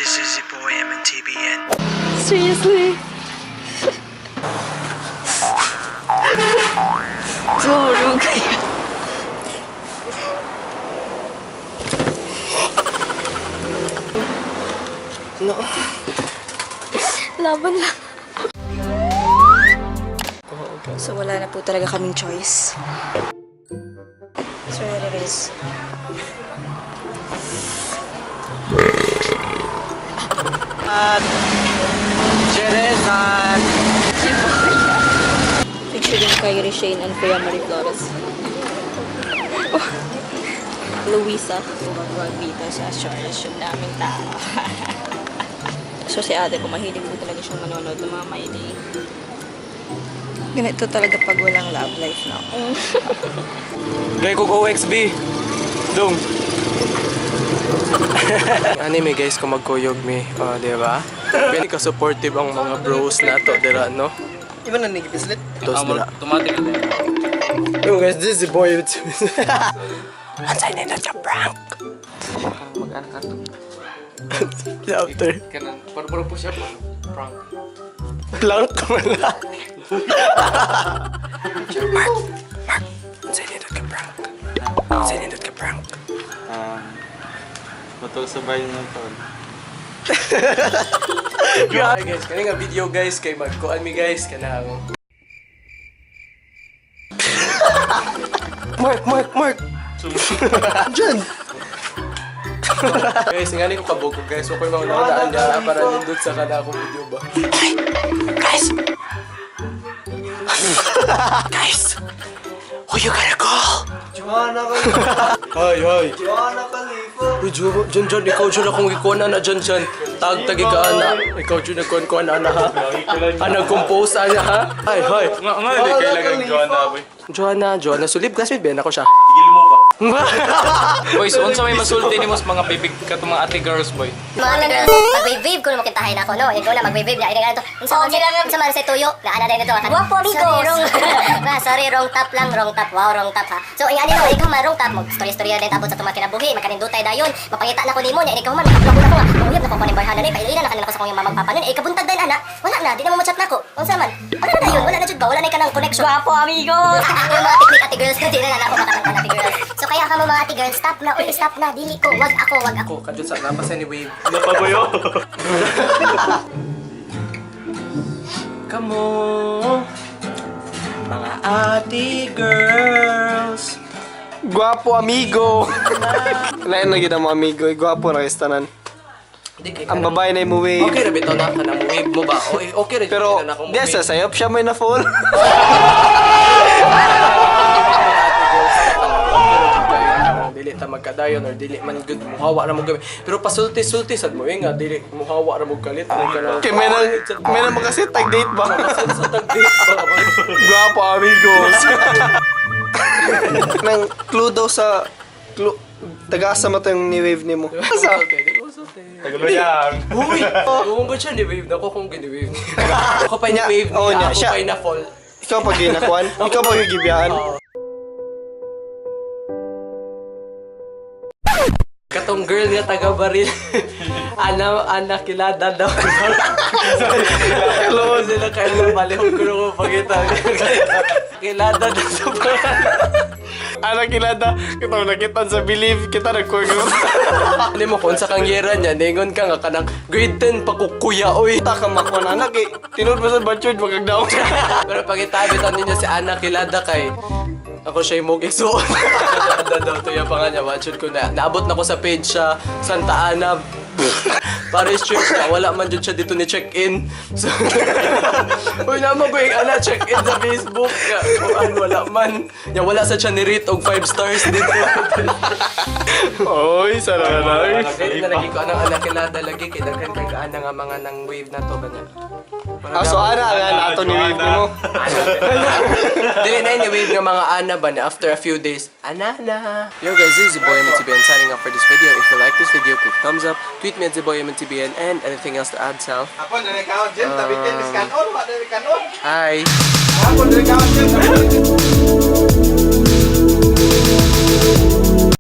guys, this is your boy MNTBN. Seriously? Tulong kayo. No. Laban lang. So wala na po talaga kaming choice. So here it is. Cheresan! Featuring Kyrie Shane and Kuya Marie Flores. Oh. Luisa. Huwag dito sa shortship naming tao. So si ate ko mahilig po talaga siyang manonood ng mga Mayday. Ganito talaga pag walang love life na. Gay ko OXB. Dong. Anime guys kung magkuyog mi. Oh, di ba? Pwede ka supportive ang mga bros na to, dira, no? Di ba nanig pislit? Tos dira. Automatic na din. Yo guys, this is the boy with Ansay na ka prank. Mag-anak ka to. After. Kanan, parang po siya prank. Plank man lang. Mark. Ansay na ka prank. Ansay na ka prank. Matol sabay na to. Grabe guys, kani nga video guys kay magkuan mi guys kanang Mark. Diyan. Guys, ngani ko kabog guys. So koy mga naunaan niya para nindot sa kana akong video ba. Guys. Who you gotta call? Joanna Khalifa. Hoy. Joanna Khalifa. Uy, John, ikaw dyan akong ikuan na dyan. Tagi ka, ana. Ikaw dyan nagkuan ana, ha? Nag-compose, ana, ha? Hi. Nga, hindi kailangan Joanna, boy. Joanna, sulib, classmate, ben ako siya. Tigil mo ba? Boy, so unsa may masulti ni mos mga bibig ka to mga ate girls, boy? Mga ate girls, mag-wave ko na makintahin ako, no? Ikaw na mag-wave na. Ito, unsa man sa tuyo, na ana din ito. Guwapo, amigos! Sorry, wrong top lang, wrong top. Wow, wrong top, ha? So, ingani no, ikaw man, wrong top. Mag-story-storya din, tapos sa tumat kinabuhi, makanindutay dayon. Mapangita na ko nimo niya, ikaw man, makapla ko na ko nga. Uyab na ko pa ni Barhana ni, pailina na kanila ko sa kong yung mamagpapa nun. Kabuntag din, ana. Wala na, di na mo chat na ko. Unsa man? Wala na dayon, wala na jud ba? Wala na ka ng connection. Guwapo, amigos! Yung mga technique ate girls, di na ako makakanta ate girls. So, kaya ka mo mga ate girls, stop na, dili ko. Wag ako. Ako, kadyo sa napas ni Wave. Napaboyo. Kamo, mga ate girls. Guwapo, amigo. Lain na gina mo, amigo. Guwapo na istanan. Ang babae na imuwi. Okay na bitaw na ka na wave mo ba? Okay na Pero, na akong di sa sayop siya may na-fall. Dili ta magkadayon or dili man good muhawa ra mo gabi. Pero pasulti-sulti sad mo nga dili muhawa ra mo kalit mo ka na. Kaya may nang makasi tag-date ba? Sa tag-date ba? Guwapo, amigos. Nang clue daw sa... Tagaasa mo ito yung ni-wave ni mo. Asa? Tagaloyan. Uy! Kung ba siya ni-wave na ako kung gini-wave niya. Ako pa ni-wave Oo niya, niya, ako siya. pa na-fall. Ikaw pag ginakuan? Ikaw pag gigibiyaan? Katong girl nga taga Baril. Ana kilada daw. Hello sila kayo malihog ko nung pagkita. Kilada daw sa Anak kilada, kita nakitan sa believe, kita nagkurgo. Hindi mo kung sa kangyera niya, ningon ka nga kanang grade 10 pakukuya, oy. Taka makwan anak eh. Tinod ba sa batchod, magagdaw siya. Pero pag itabitan ninyo si Ana Kilada kay ako siya yung mugisuon. Daw to yung pangalan niya. Watchod ko na. Naabot na ko sa page siya, Santa Ana. Para straight siya. Wala man dyan siya dito ni check-in. So, uy naman ko yung Ana check-in sa Facebook. Wala man. Ya, wala sa siya ni-rate og 5 stars dito. Oy, sarap na. Dili na lagi ko anang Ana Kilada lagi. Kailangan kay Ana nga mga nang wave na to. Ganyan. So ana nga nato ni wave ni mo. Dili na yung wave ng mga Ana ba na after a few days, Ana. Yo guys, this is your boy MTBN signing up for this video. If you like this video, click thumbs up, tweet me at the boy MTBN, and anything else to add, Sal. Ako na nakaon Jim, tabitin is kanon, wa na kanon. Hi! Ako na nakaon Jim.